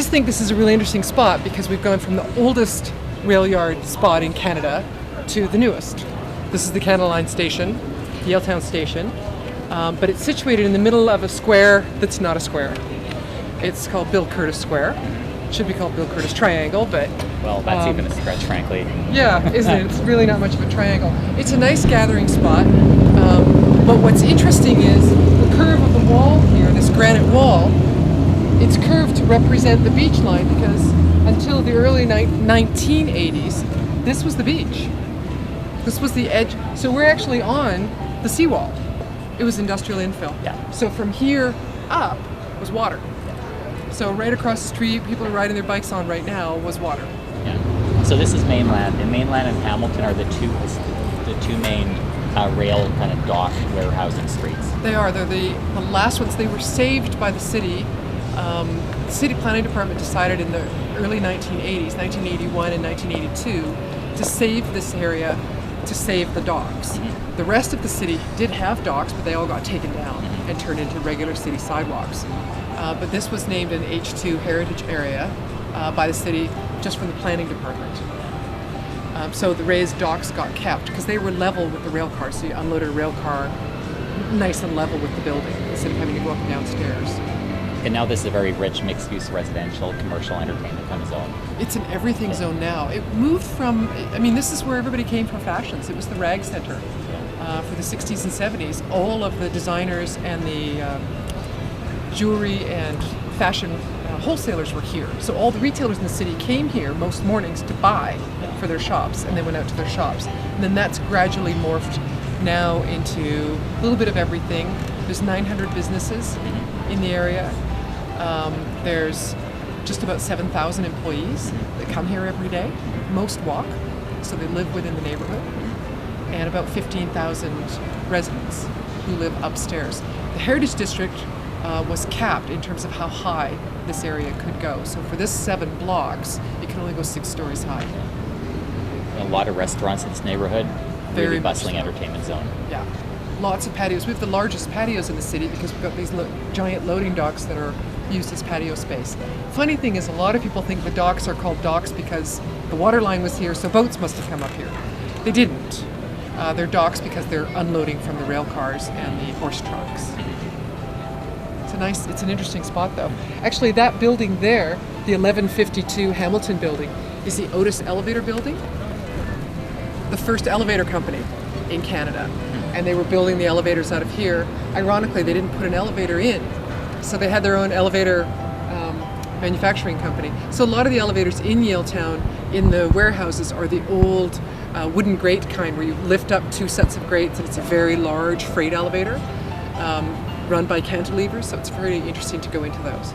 just think this is a really interesting spot because we've gone from the oldest rail yard spot in Canada to the newest. This is the Canada Line station, the Yaletown station, but it's situated in the middle of a square that's not a square. It's called Bill Curtis Square. It should be called Bill Curtis Triangle, but... Well, that's even a stretch, frankly. Yeah, isn't it? It's really not much of a triangle. It's a nice gathering spot, but what's interesting is the curve of the wall here, this granite wall, it's curved to represent the beach line because until the early 1980s, this was the beach. This was the edge. So we're actually on the seawall. It was industrial infill. Yeah. So from here up was water. So right across the street, people are riding their bikes on right now, was water. Yeah. So this is mainland, and mainland and Hamilton are the two main rail kind of dock warehousing streets. They are. They're the last ones. They were saved by the city. The city planning department decided in the early 1980s, 1981 and 1982, to save this area, to save the docks. Mm-hmm. The rest of the city did have docks, but they all got taken down and turned into regular city sidewalks. But this was named an H2 heritage area by the city just from the planning department. So the raised docks got kept because they were level with the rail cars. So you unloaded a rail car nice and level with the building instead of having to go up and downstairs. And now this is a very rich mixed-use residential, commercial entertainment kind of zone. It's an everything zone now. It moved from, I mean, this is where everybody came for fashions. It was the rag center for the 60s and 70s. All of the designers and the jewelry and fashion wholesalers were here. So all the retailers in the city came here most mornings to buy for their shops and then went out to their shops. And then that's gradually morphed now into a little bit of everything. There's 900 businesses in the area. There's just about 7,000 employees that come here every day. Most walk, so they live within the neighborhood. And about 15,000 residents who live upstairs. The Heritage District was capped in terms of how high this area could go. So for this 7 blocks, it can only go 6 stories high. A lot of restaurants in this neighborhood. Very bustling entertainment zone. Yeah, lots of patios. We have the largest patios in the city because we've got these giant loading docks that are used as patio space. Funny thing is, a lot of people think the docks are called docks because the water line was here, so boats must have come up here. They didn't. They're docks because they're unloading from the rail cars and the horse trucks. It's an interesting spot though. Actually, that building there, the 1152 Hamilton building, is the Otis Elevator building. The first elevator company in Canada. And they were building the elevators out of here. Ironically, they didn't put an elevator in. So they had their own elevator manufacturing company. So a lot of the elevators in Yaletown in the warehouses are the old wooden grate kind where you lift up 2 sets of grates and it's a very large freight elevator run by cantilevers. So it's very interesting to go into those.